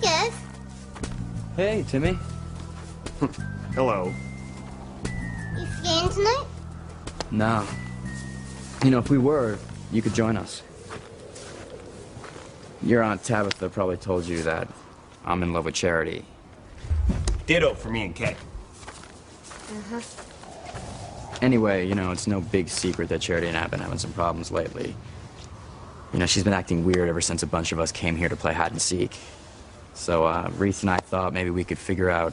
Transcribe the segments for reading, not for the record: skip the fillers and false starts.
guys. Hey, Timmy. Hello. You skiing tonight? No. You know, if we were, you could join us. Your Aunt Tabitha probably told you that I'm in love with Charity. Ditto for me and Kay. Uh-huh. Anyway, you know, it's no big secret that Charity and I have been having some problems lately. You know, she's been acting weird ever since a bunch of us came here to play hide and seek. So, Reese and I thought maybe we could figure out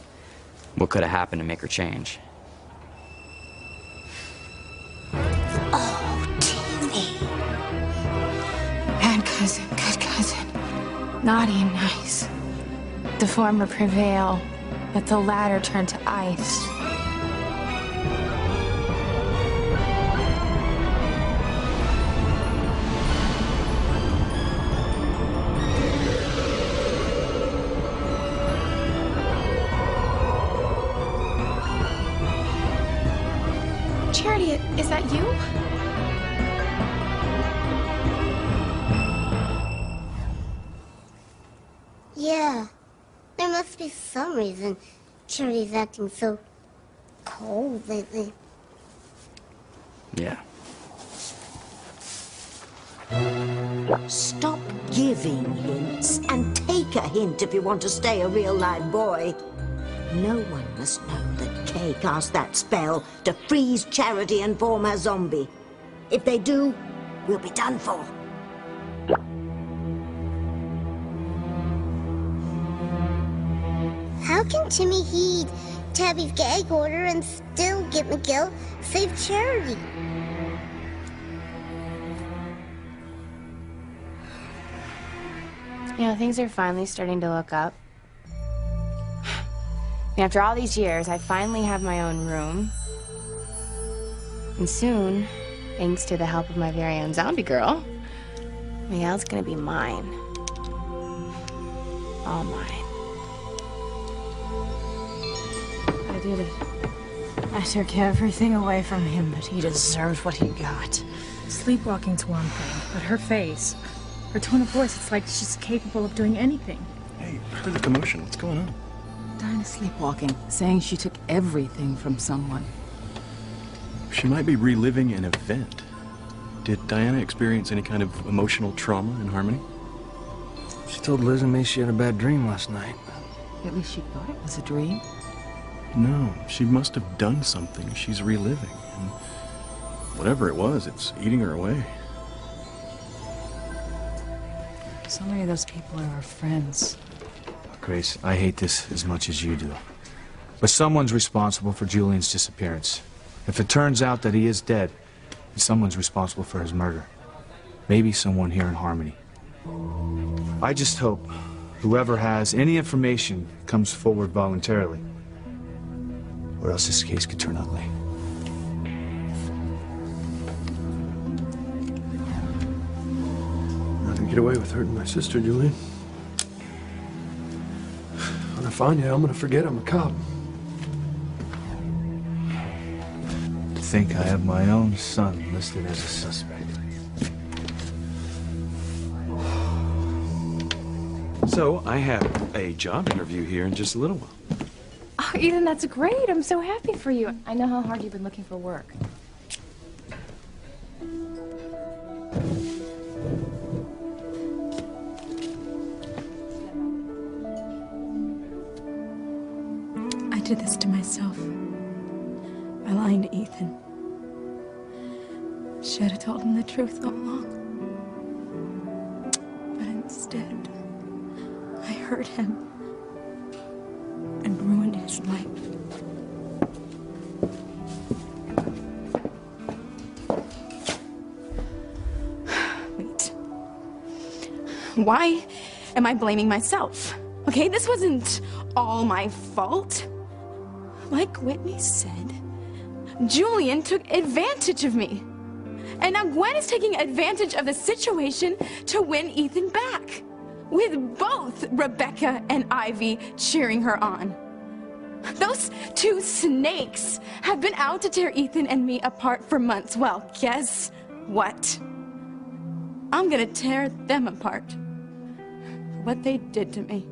what could have happened to make her change. Oh, Timmy. Bad cousin, good cousin. Naughty and nice. The former prevail, but the latter turn to ice. Charity, is that you? Yeah. There must be some reason Charity's acting so cold lately. Yeah. Stop giving hints and take a hint if you want to stay a real live boy. No one must know that Kay cast that spell to freeze Charity and form her zombie. If they do, we'll be done for. How can Timmy heed Tabby's gag order and still get Miguel save Charity? You know, things are finally starting to look up. After all these years, I finally have my own room. And soon, thanks to the help of my very own zombie girl, Miguel's gonna be mine. All mine. I did it. I took everything away from him, but he deserved what he got. Sleepwalking's one thing, but her face, her tone of voice, it's like she's capable of doing anything. Hey, I heard the commotion. What's going on? Dinah sleepwalking, saying she took everything from someone. She might be reliving an event. Did Diana experience any kind of emotional trauma in Harmony? She told Liz and me she had a bad dream last night. At least she thought it was a dream. No, she must have done something she's reliving. And whatever it was, it's eating her away. So many of those people are our friends. Grace, I hate this as much as you do. But someone's responsible for Julian's disappearance. If it turns out that he is dead, then someone's responsible for his murder. Maybe someone here in Harmony. I just hope whoever has any information comes forward voluntarily. Or else this case could turn ugly. Not gonna get away with hurting my sister, Julian. When I find you, I'm gonna forget I'm a cop. To think I have my own son listed as a suspect. So, I have a job interview here in just a little while. Oh, Ethan, that's great. I'm so happy for you. I know how hard you've been looking for work. I did this to myself by lying to Ethan. Should have told him the truth all along. But instead, I hurt him and ruined his life. Wait. Why am I blaming myself? Okay, this wasn't all my fault. Like Whitney said, Julian took advantage of me. And now Gwen is taking advantage of the situation to win Ethan back, with both Rebecca and Ivy cheering her on. Those two snakes have been out to tear Ethan and me apart for months. Well, guess what? I'm gonna tear them apart for what they did to me.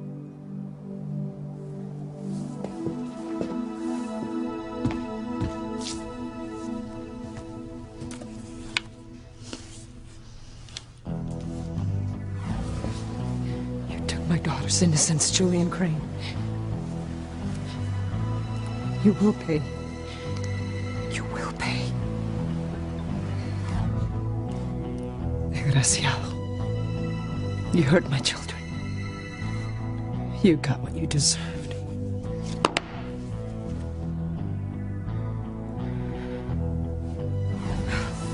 daughter's innocence, Julian Crane. You will pay. You will pay. Desgraciado. You hurt my children. You got what you deserved.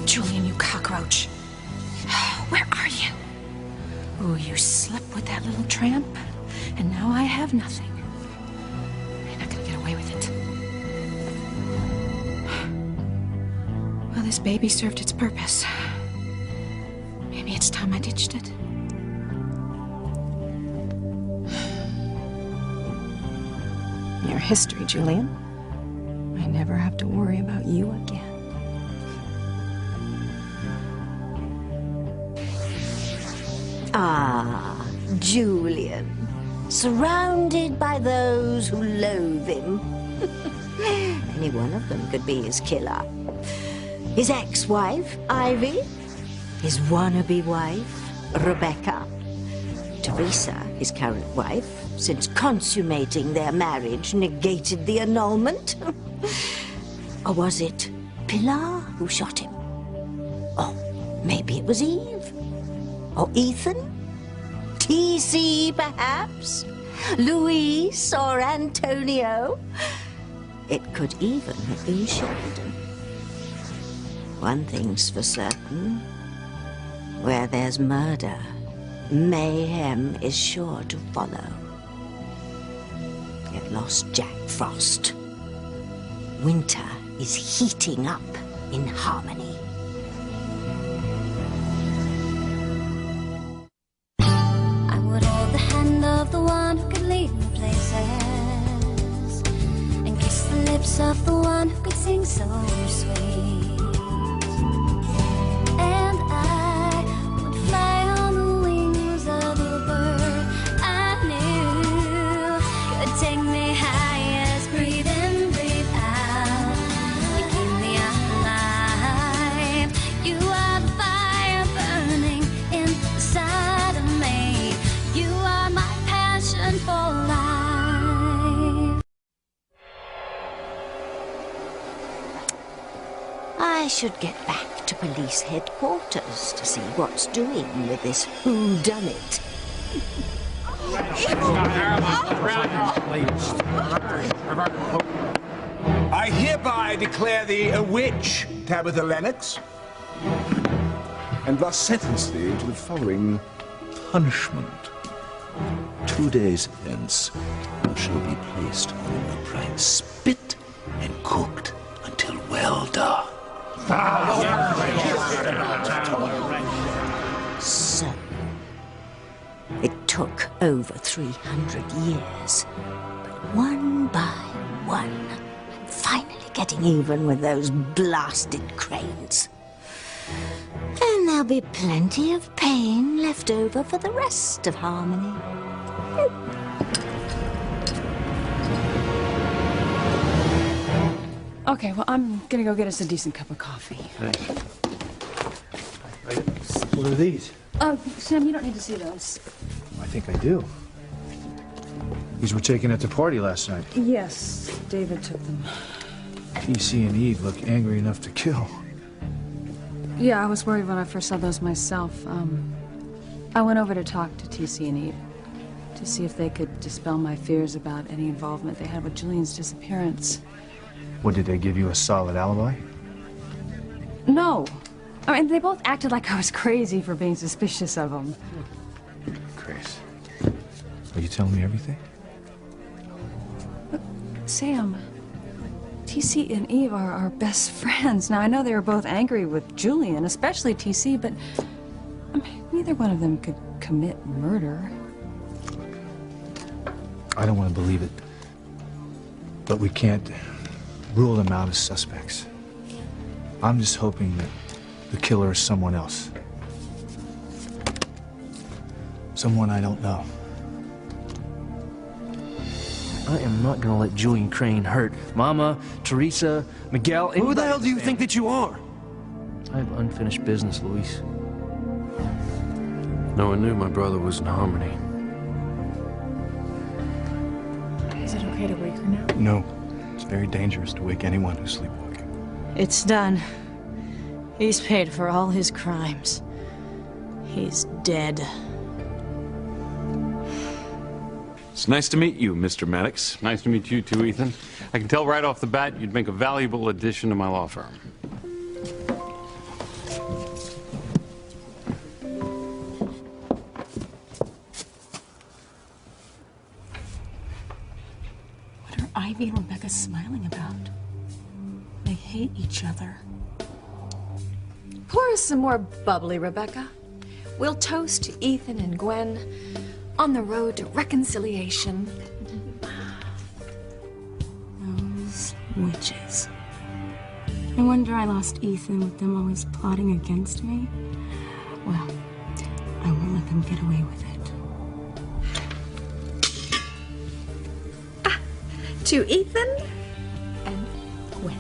Julian, you cockroach. Where are you? Oh, you slept with that little tramp, and now I have nothing. You're not gonna get away with it. Well, this baby served its purpose. Maybe it's time I ditched it. Your history, Julian. I never have to worry about you again. Ah, Julian. Surrounded by those who loathe him. Any one of them could be his killer. His ex-wife, Ivy. His wannabe wife, Rebecca. Teresa, his current wife, since consummating their marriage, negated the annulment. Or was it Pilar who shot him? Oh, maybe it was Eve. Or Ethan? T.C., perhaps? Luis or Antonio? It could even have been Sheridan. One thing's for certain. Where there's murder, mayhem is sure to follow. Get lost, Jack Frost. Winter is heating up in Harmony. I would hold the hand of the one who could lead me places, and kiss the lips of the one who could sing so sweet. And I would fly on the wings of a bird I knew could take me highest. Breathe in, breathe out. You keep me alive. You are the fire burning inside of me. You are my passion for life. I should get back to police headquarters to see what's doing with this whodunit. I hereby declare thee a witch, Tabitha Lennox, and thus sentence thee to the following punishment. 2 days hence, you shall be placed on an upright spit and cooked until well done. So, it took over 300 years, but one by one, I'm finally getting even with those blasted Cranes. And there'll be plenty of pain left over for the rest of Harmony. Okay, well, I'm gonna go get us a decent cup of coffee. Thanks. What are these? Sam, you don't need to see those. I think I do. These were taken at the party last night. Yes, David took them. T.C. and Eve look angry enough to kill. Yeah, I was worried when I first saw those myself. I went over to talk to T.C. and Eve to see if they could dispel my fears about any involvement they had with Julian's disappearance. What, did they give you a solid alibi? No. I mean, they both acted like I was crazy for being suspicious of them. Grace, are you telling me everything? Look, Sam, T.C. and Eve are our best friends. Now, I know they were both angry with Julian, especially T.C., but I mean, neither one of them could commit murder. I don't want to believe it, but we can't rule them out as suspects. I'm just hoping that the killer is someone else. Someone I don't know. I am not gonna let Julian Crane hurt Mama, Teresa, Miguel, anybody. Who the hell do you think that you are? I have unfinished business, Luis. No one knew my brother was in Harmony. okay to wake her now? No. It's very dangerous to wake anyone who's sleepwalking. It's done. He's paid for all his crimes. He's dead. It's nice to meet you, Mr. Maddox. Nice to meet you too, Ethan. I can tell right off the bat you'd make a valuable addition to my law firm. What are Ivy and Rebecca smiling about? They hate each other. Pour us some more bubbly, Rebecca. We'll toast to Ethan and Gwen on the road to reconciliation. Those witches. No wonder I lost Ethan with them always plotting against me. Well, I won't let them get away with it. To Ethan and Gwen.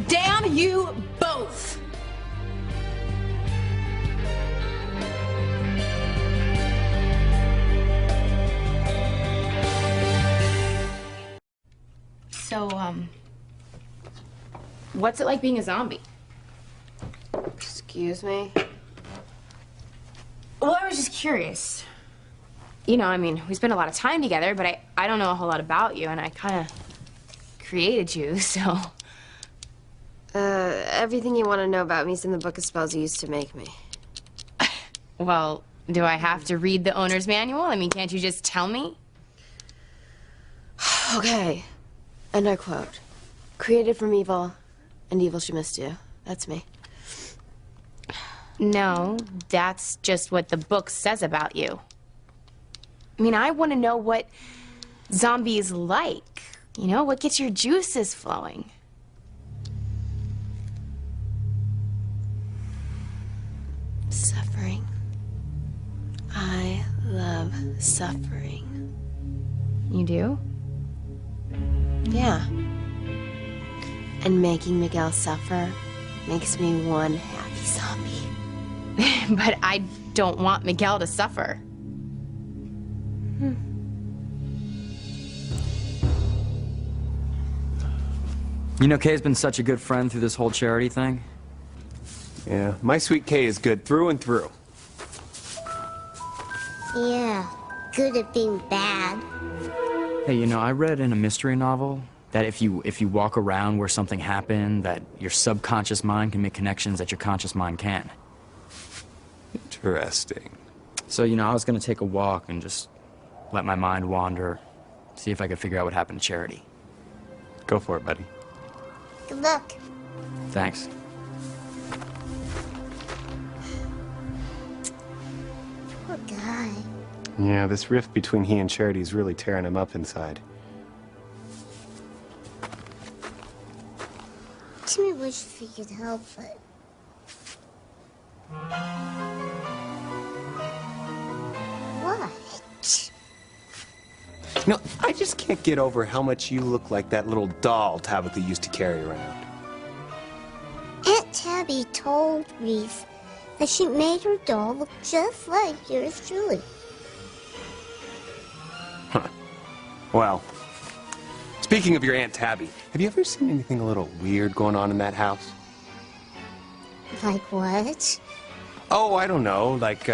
Damn you both! So, what's it like being a zombie? Excuse me? Well, I was just curious. You know, I mean, we spent a lot of time together, but I don't know a whole lot about you, and I kind of created you, so... Everything you want to know about me is in the book of spells you used to make me. Well, do I have to read the owner's manual? I mean, can't you just tell me? Okay. And I quote, "Created from evil, and evil she must do." That's me. No, that's just what the book says about you. I mean, I want to know what zombies like. You know, what gets your juices flowing. Suffering. I love suffering. You do? Yeah. And making Miguel suffer makes me one happy zombie. But I don't want Miguel to suffer. You know, Kay's been such a good friend through this whole charity thing. Yeah, my sweet Kay is good through and through. Yeah, good at being bad. Hey, you know, I read in a mystery novel that if you walk around where something happened, that your subconscious mind can make connections that your conscious mind can. Interesting. So, you know, I was gonna take a walk and just let my mind wander, see if I could figure out what happened to Charity. Go for it, buddy. Good luck. Thanks. Poor guy. Yeah, this rift between he and Charity is really tearing him up inside. Timmy wishes he could help it. What? No, I just can't get over how much you look like that little doll Tabitha used to carry around. Aunt Tabby told Reese that she made her doll look just like yours truly. Huh. Well, speaking of your Aunt Tabby, have you ever seen anything a little weird going on in that house? Like what? Oh, I don't know, like,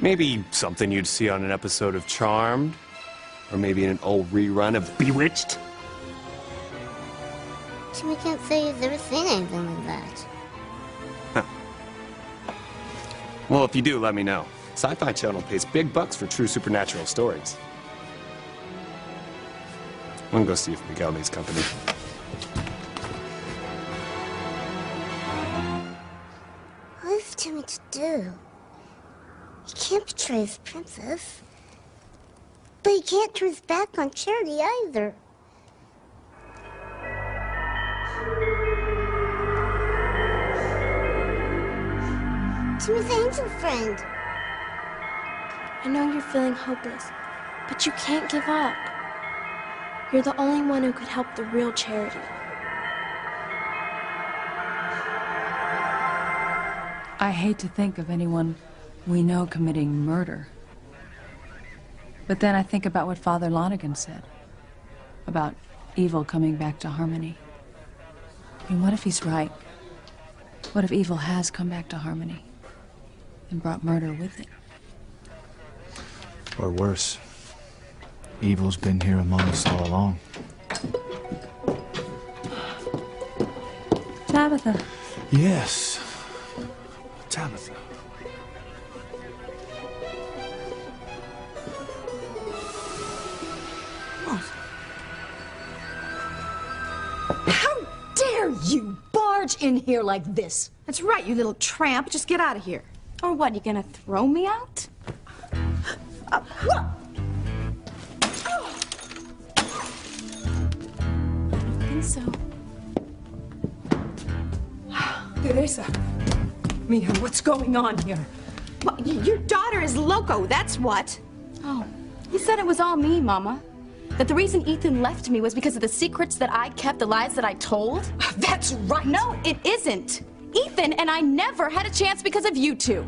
maybe something you'd see on an episode of Charmed? Or maybe in an old rerun of Bewitched? Timmy can't say he's ever seen anything like that. Huh. Well, if you do, let me know. Sci-Fi Channel pays big bucks for true supernatural stories. I'm gonna go see if Miguel needs company. What is Timmy to do? He can't betray his princess. But he can't turn his back on Charity either. Timmy's angel friend. I know you're feeling hopeless, but you can't give up. You're the only one who could help the real Charity. I hate to think of anyone we know committing murder. But then I think about what Father Lonergan said about evil coming back to Harmony. I mean, what if he's right? What if evil has come back to Harmony and brought murder with it? Or worse, evil's been here among us all along. Tabitha. Yes. Tabitha. How dare you barge in here like this? That's right, you little tramp. Just get out of here. Or what, you gonna throw me out? What? I don't think so. Teresa. Mija, what's going on here? Well, your daughter is loco, that's what. Oh, he said it was all me, Mama. That the reason Ethan left me was because of the secrets that I kept, the lies that I told. That's right. No, it isn't. Ethan and I never had a chance because of you two.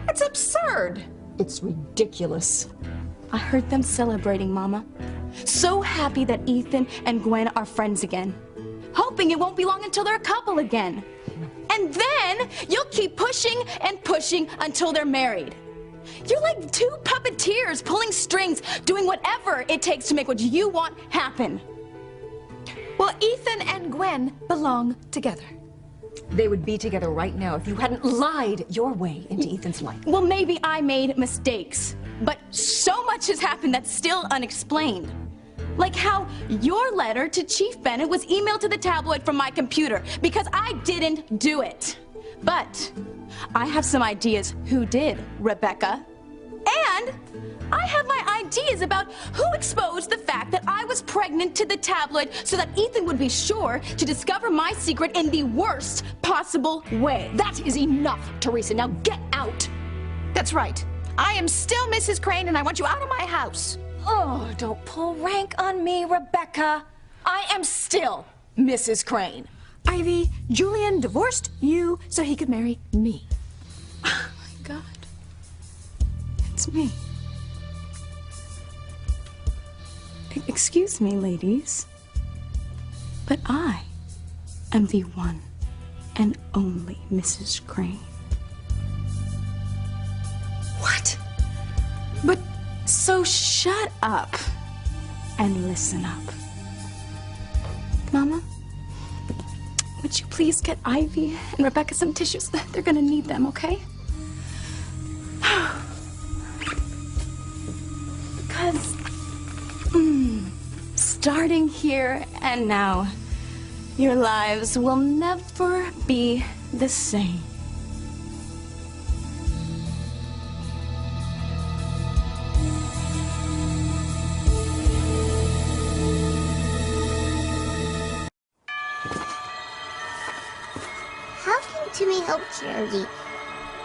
It's absurd. It's ridiculous. I heard them celebrating, Mama. So happy that Ethan and Gwen are friends again. Hoping it won't be long until they're a couple again. And then you'll keep pushing and pushing until they're married. You're like two puppeteers pulling strings, doing whatever it takes to make what you want happen. Well, Ethan and Gwen belong together. They would be together right now if you hadn't lied your way into Ethan's life. Well, maybe I made mistakes, but so much has happened that's still unexplained. Like how your letter to Chief Bennett was emailed to the tabloid from my computer because I didn't do it. But I have some ideas who did, Rebecca. And I have my ideas about who exposed the fact that I was pregnant to the tabloid so that Ethan would be sure to discover my secret in the worst possible way. That is enough, Teresa. Now get out. That's right. I am still Mrs. Crane, and I want you out of my house. Oh, don't pull rank on me, Rebecca. I am still Mrs. Crane. Ivy, Julian divorced you so he could marry me. Oh my God. It's me. Excuse me, ladies, but I am the one and only Mrs. Crane. What? But so shut up and listen up. Mama, would you please get Ivy and Rebecca some tissues? They're gonna need them, okay? Because, starting here and now, your lives will never be the same. How can Timmy help Charity?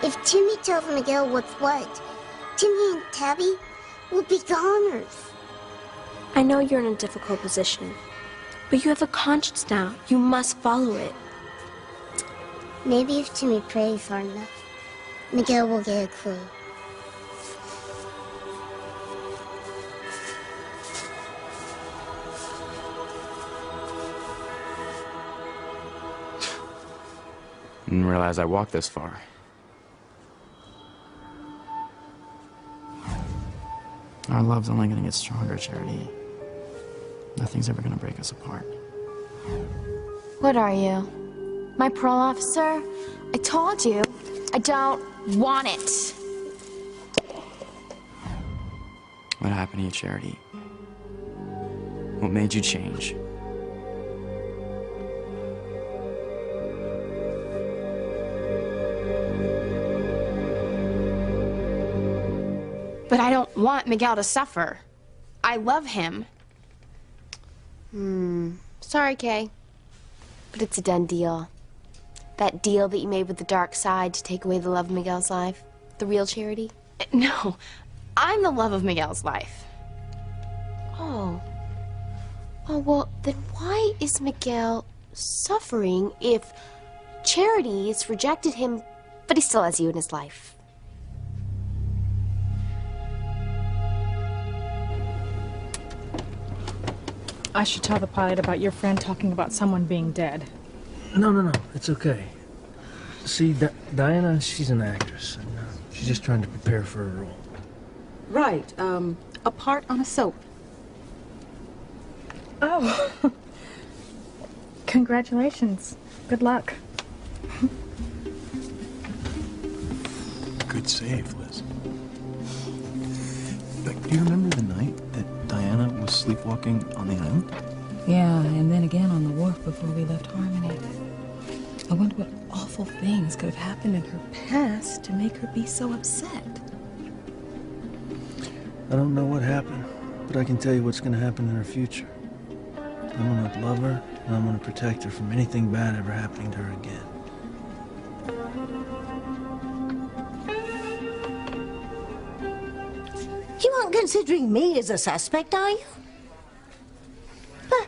If Timmy tells Miguel what's what, Timmy and Tabby will be goners. I know you're in a difficult position, but you have a conscience now. You must follow it. Maybe if Timmy prays hard enough, Miguel will get a clue. Didn't realize I walked this far. Our love's only gonna get stronger, Charity. Nothing's ever gonna break us apart. What are you? My parole officer? I told you, I don't want it. What happened to you, Charity? What made you change? But I don't want Miguel to suffer. I love him. Sorry, Kay. But it's a done deal. That deal that you made with the dark side to take away the love of Miguel's life. The real Charity. No, I'm the love of Miguel's life. Oh. Oh, well, then why is Miguel suffering if Charity's rejected him, but he still has you in his life? I should tell the pilot about your friend talking about someone being dead. No, it's okay. See, Diana, she's an actress, and she's just trying to prepare for a role. Right, a part on a soap. Oh. Congratulations. Good luck. Good save, Liz. Do you remember the night that Diana was sleepwalking on the island? Yeah, and then again on the wharf before we left Harmony. I wonder what awful things could have happened in her past to make her be so upset. I don't know what happened, but I can tell you what's going to happen in her future. I'm going to love her, and I'm going to protect her from anything bad ever happening to her again. You aren't considering me as a suspect, are you? But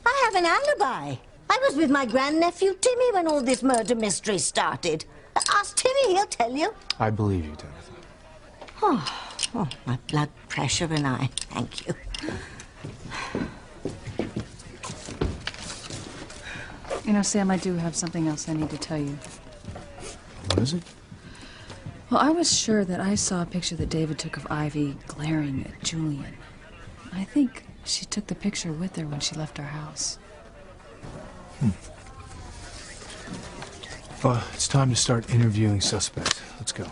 I have an alibi. I was with my grandnephew Timmy when all this murder mystery started. Ask Timmy, he'll tell you. I believe you, Tabitha. Oh, my blood pressure and I. Thank you. You know, Sam, I do have something else I need to tell you. What is it? Well, I was sure that I saw a picture that David took of Ivy glaring at Julian. I think she took the picture with her when she left our house. Well, it's time to start interviewing suspects. Let's go.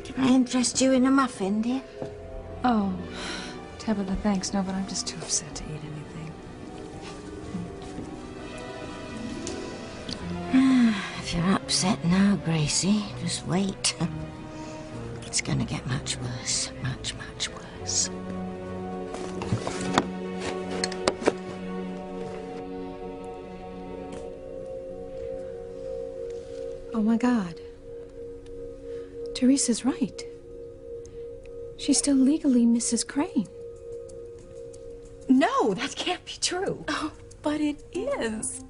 Can I interest you in a muffin, dear? Oh, Tabitha, thanks. No, but I'm just too upset to eat anything. If you're upset now, Gracie, just wait. It's gonna get much worse. Much, much worse. Oh my God. Teresa's right. She's still legally Mrs. Crane. No, that can't be true. Oh, but it is.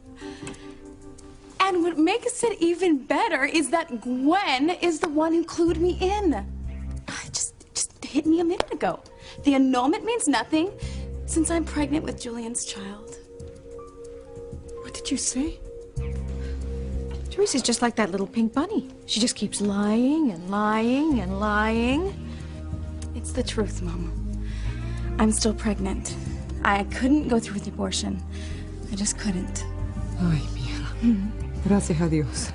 And what makes it even better is that Gwen is the one who clued me in. Just hit me a minute ago. The annulment means nothing since I'm pregnant with Julian's child. What did you say? Teresa's just like that little pink bunny. She just keeps lying and lying and lying. It's the truth, Mama. I'm still pregnant. I couldn't go through with the abortion. I just couldn't. Ay, mija. Gracias a Dios.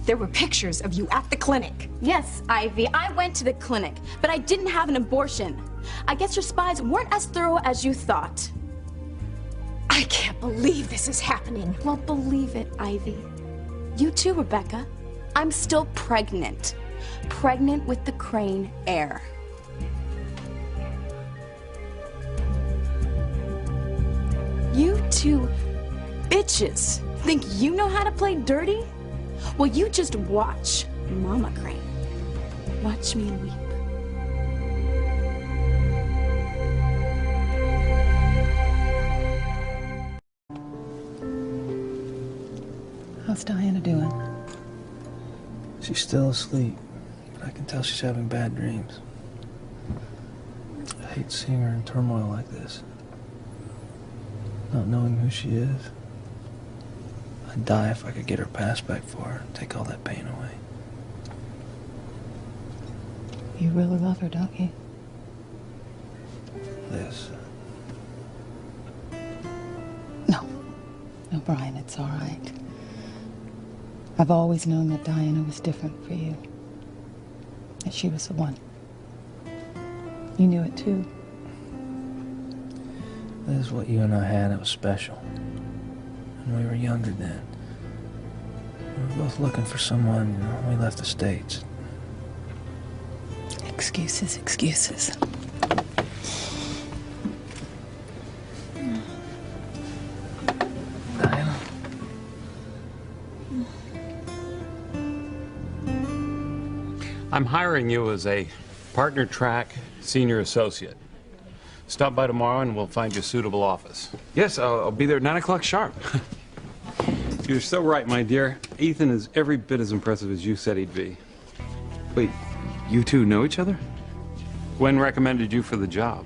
There were pictures of you at the clinic. Yes, Ivy, I went to the clinic, but I didn't have an abortion. I guess your spies weren't as thorough as you thought. I can't believe this is happening. Well, believe it, Ivy. You too, Rebecca. I'm still pregnant. Pregnant with the Crane heir. You two bitches think you know how to play dirty? Well, you just watch, Mama Crane. Watch me and weep. How's Diana doing? She's still asleep, but I can tell she's having bad dreams. I hate seeing her in turmoil like this. Not knowing who she is. I'd die if I could get her past back for her and take all that pain away. You really love her, don't you? Liz. No, Brian, it's all right. I've always known that Diana was different for you. That she was the one. You knew it too. Liz, what you and I had, it was special. And we were younger then. We were both looking for someone, you know, when we left the States. Excuses, excuses. Diana. I'm hiring you as a partner track senior associate. Stop by tomorrow and we'll find you a suitable office. Yes, I'll be there at 9 o'clock sharp. You're so right, my dear. Ethan is every bit as impressive as you said he'd be. Wait, you two know each other? Gwen recommended you for the job.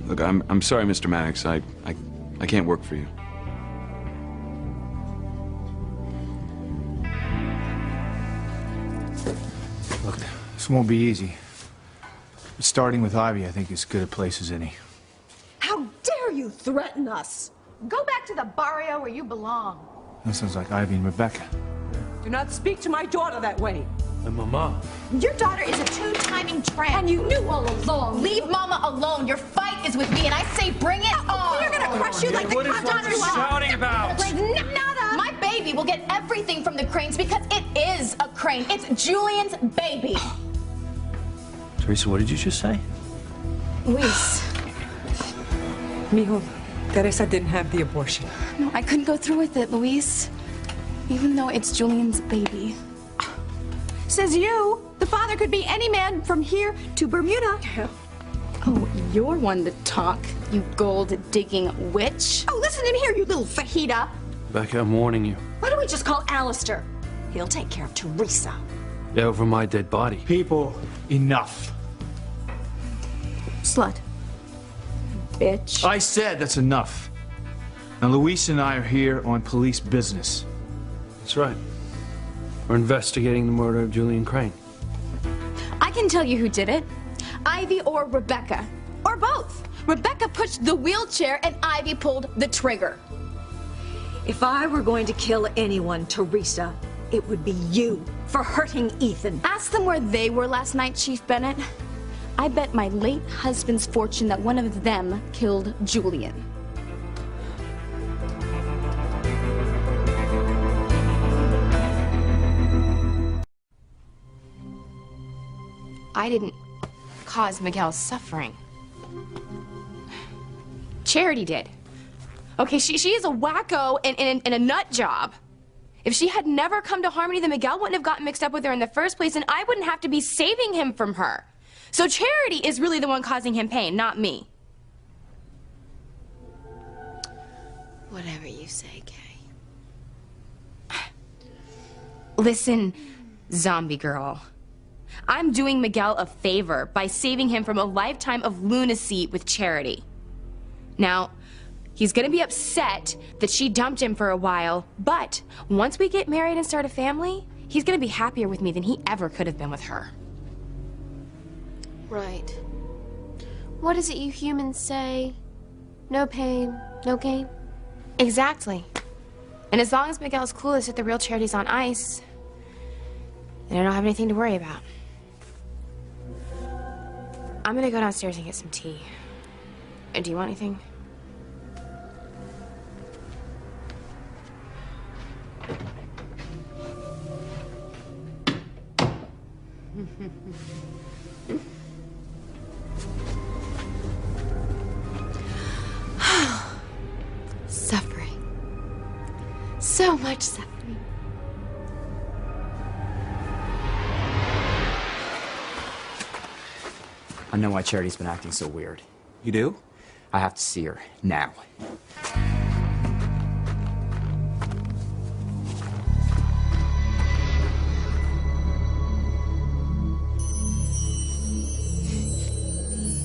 Look, I'm sorry, Mr. Maddox. I can't work for you. Look, this won't be easy. But starting with Ivy, I think, is as good a place as any. How dare you threaten us? Go back to the barrio where you belong. That sounds like Ivy and Rebecca. Do not speak to my daughter that way. And Mama. Your daughter is a two-timing tramp. And you knew all along. Leave Mama alone. Your fight is with me, and I say bring it on. We're gonna crush you like the daughter you are. shouting about? Nada. My baby will get everything from the Cranes because it is a Crane. It's Julian's baby. Teresa, what did you just say? Luis. Mijo, Teresa didn't have the abortion. No, I couldn't go through with it, Luis. Even though it's Julian's baby. Says you. The father could be any man from here to Bermuda. Oh, you're one to talk, you gold-digging witch. Oh, listen in here, you little fajita. Becca, I'm warning you. Why don't we just call Alistair? He'll take care of Teresa. Yeah, over my dead body. People, enough. Slut. Bitch. I said that's enough. Now, Luis and I are here on police business. That's right. We're investigating the murder of Julian Crane. I can tell you who did it. Ivy or Rebecca. Or both. Rebecca pushed the wheelchair and Ivy pulled the trigger. If I were going to kill anyone, Teresa, it would be you for hurting Ethan. Ask them where they were last night, Chief Bennett. I bet my late husband's fortune that one of them killed Julian. I didn't cause Miguel's suffering. Charity did. Okay, she is a wacko and a nut job. If she had never come to Harmony, then Miguel wouldn't have gotten mixed up with her in the first place, and I wouldn't have to be saving him from her. So Charity is really the one causing him pain, not me. Whatever you say, Kay. Listen, zombie girl. I'm doing Miguel a favor by saving him from a lifetime of lunacy with Charity. Now, he's gonna be upset that she dumped him for a while, but once we get married and start a family, he's gonna be happier with me than he ever could have been with her. Right. What is it you humans say? No pain, no gain? Exactly. And as long as Miguel's clueless that the real Charity's on ice, then I don't have anything to worry about. I'm gonna go downstairs and get some tea. Do you want anything? Suffering. So much suffering. I know why Charity's been acting so weird. You do? I have to see her now.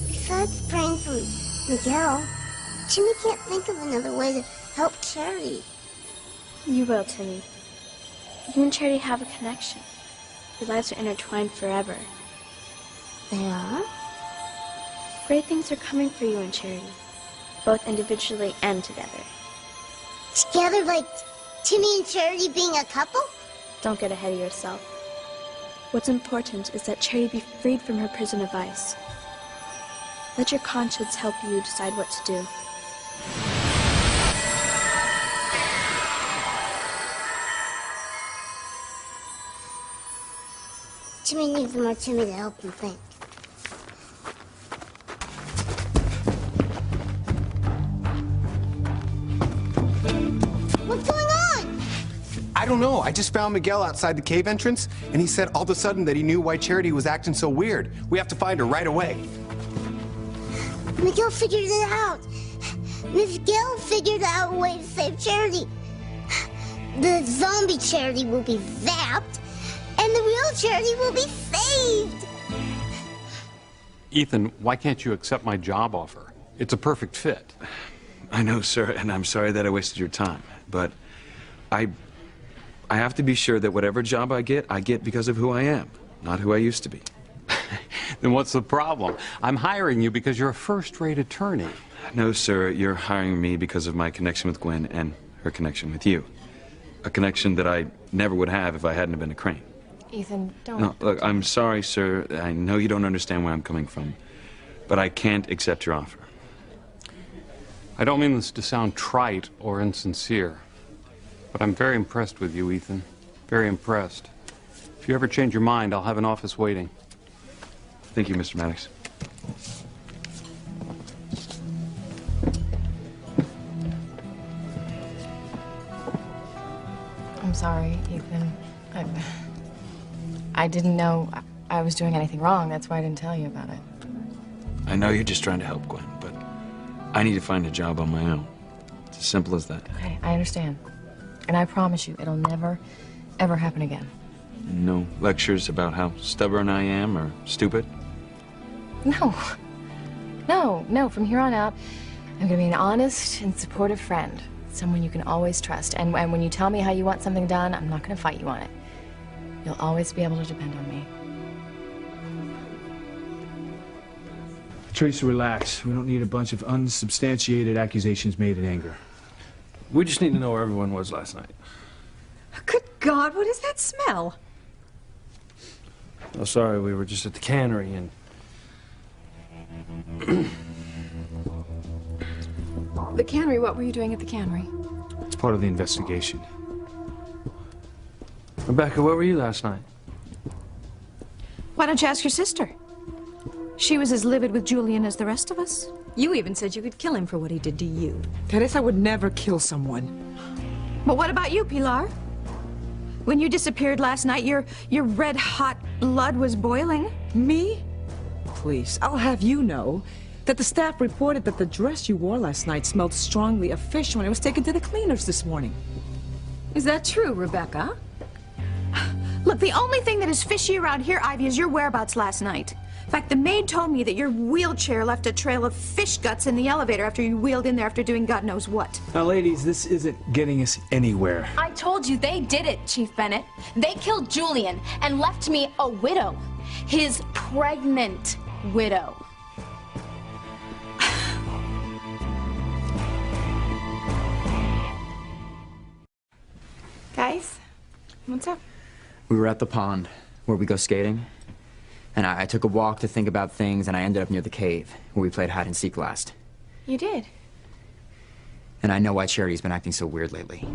Besides praying for Miguel, Jimmy can't think of another way to help Charity. You will, Timmy. You and Charity have a connection. Your lives are intertwined forever. They are? Great things are coming for you and Charity, both individually and together. Together like Timmy and Charity being a couple? Don't get ahead of yourself. What's important is that Charity be freed from her prison of ice. Let your conscience help you decide what to do. Jimmy needs more Timmy to help him think. What's going on? I don't know. I just found Miguel outside the cave entrance, and he said all of a sudden that he knew why Charity was acting so weird. We have to find her right away. Miguel figured it out. Miguel figured out a way to save Charity. The zombie Charity will be zapped, and the real Charity will be saved. Ethan, why can't you accept my job offer? It's a perfect fit. I know, sir, and I'm sorry that I wasted your time, but I have to be sure that whatever job I get because of who I am, not who I used to be. Then what's the problem? I'm hiring you because you're a first-rate attorney. No, sir, you're hiring me because of my connection with Gwen and her connection with you. A connection that I never would have if I hadn't been a Crane. Ethan, don't. No, look, I'm sorry, sir. I know you don't understand where I'm coming from, but I can't accept your offer. I don't mean this to sound trite or insincere, but I'm very impressed with you, Ethan. Very impressed. If you ever change your mind, I'll have an office waiting. Thank you, Mr. Maddox. I'm sorry, Ethan. I didn't know I was doing anything wrong. That's why I didn't tell you about it. I know you're just trying to help Gwen, but I need to find a job on my own. It's as simple as that. Okay, I understand. And I promise you, it'll never, ever happen again. No lectures about how stubborn I am or stupid? No. No. From here on out, I'm gonna be an honest and supportive friend. Someone you can always trust. And when you tell me how you want something done, I'm not gonna fight you on it. You'll always be able to depend on me. Teresa, relax. We don't need a bunch of unsubstantiated accusations made in anger. We just need to know where everyone was last night. Good God, what is that smell? Oh, sorry, we were just at the cannery and... The cannery, what were you doing at the cannery? It's part of the investigation. Rebecca, where were you last night? Why don't you ask your sister? She was as livid with Julian as the rest of us. You even said you could kill him for what he did to you. Teresa would never kill someone. But what about you, Pilar? When you disappeared last night, your red-hot blood was boiling. Me? Please, I'll have you know that the staff reported that the dress you wore last night smelled strongly of fish when it was taken to the cleaners this morning. Is that true, Rebecca? Look, the only thing that is fishy around here, Ivy, is your whereabouts last night. In fact, the maid told me that your wheelchair left a trail of fish guts in the elevator after you wheeled in there after doing God knows what. Now, ladies, this isn't getting us anywhere. I told you they did it, Chief Bennett. They killed Julian and left me a widow. His pregnant widow. Guys, what's up? We were at the pond where we go skating, and I took a walk to think about things, and I ended up near the cave where we played hide and seek last. You did? And I know why Charity's been acting so weird lately.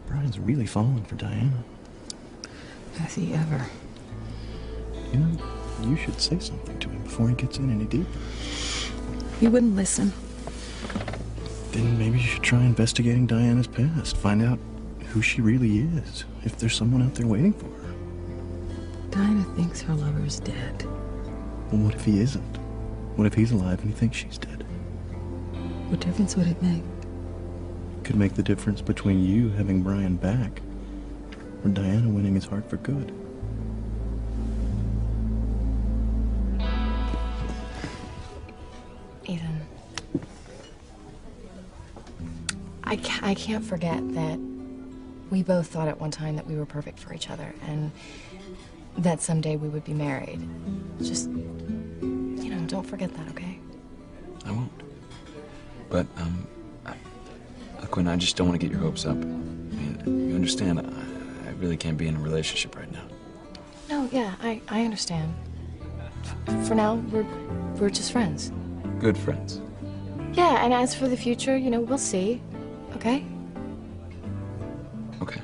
Brian's really falling for Diana. Has he ever? You know, you should say something to him before he gets in any deeper. He wouldn't listen. Then maybe you should try investigating Diana's past. Find out who she really is. If there's someone out there waiting for her. Diana thinks her lover's dead. Well, what if he isn't? What if he's alive and he thinks she's dead? What difference would it make? Could make the difference between you having Brian back or Diana winning his heart for good. Ethan, I can't forget that we both thought at one time that we were perfect for each other and that someday we would be married. Just, you know, don't forget that, okay? I won't. But, Gwen, I just don't want to get your hopes up. I mean, you understand, I really can't be in a relationship right now. No, yeah, I understand. For now, we're just friends. Good friends. Yeah, and as for the future, you know, we'll see, okay? Okay.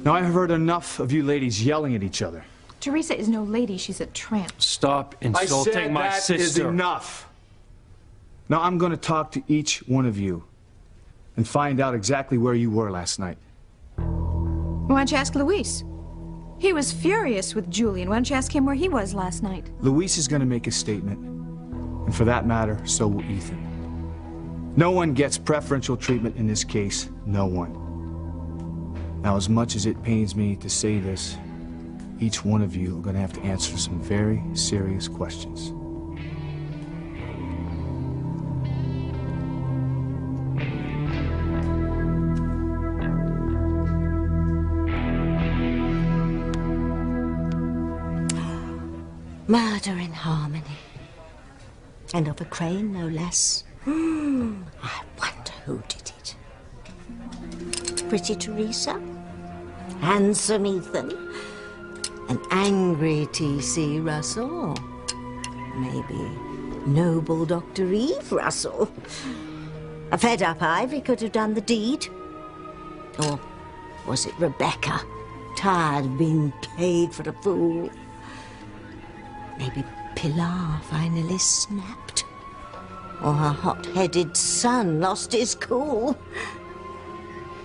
Now, I have heard enough of you ladies yelling at each other. Teresa is no lady, she's a tramp. Stop insulting my sister. That is enough. Now I'm going to talk to each one of you and find out exactly where you were last night. Why don't you ask Luis? He was furious with Julian. Why don't you ask him where he was last night? Luis is going to make a statement, and for that matter, so will Ethan. No one gets preferential treatment in this case, no one. Now, as much as it pains me to say this, each one of you are going to have to answer some very serious questions. Murder in Harmony. And of a Crane, no less. I wonder who did it. Pretty Teresa? Handsome Ethan? An angry T.C. Russell? Maybe noble Dr. Eve Russell? A fed-up Ivy could have done the deed. Or was it Rebecca? Tired of being played for a fool? Maybe Pilar finally snapped. Or her hot-headed son lost his cool.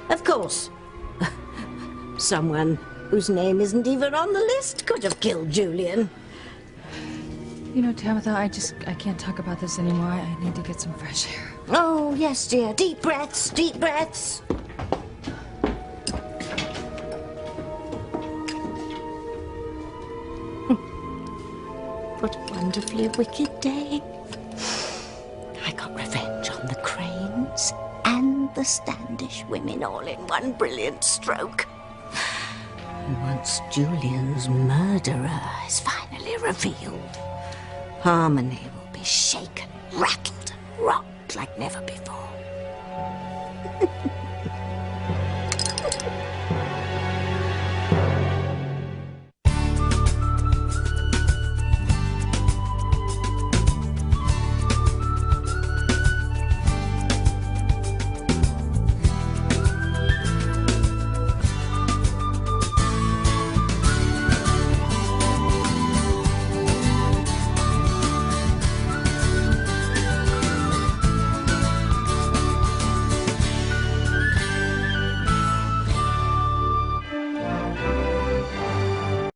Of course, someone whose name isn't even on the list could have killed Julian. You know, Tabitha, I can't talk about this anymore. I need to get some fresh air. Oh, yes, dear. Deep breaths, deep breaths. What a wonderfully wicked day. I got revenge on the Cranes and the Standish women all in one brilliant stroke. And once Julian's murderer is finally revealed, Harmony will be shaken, rattled, and rocked like never before.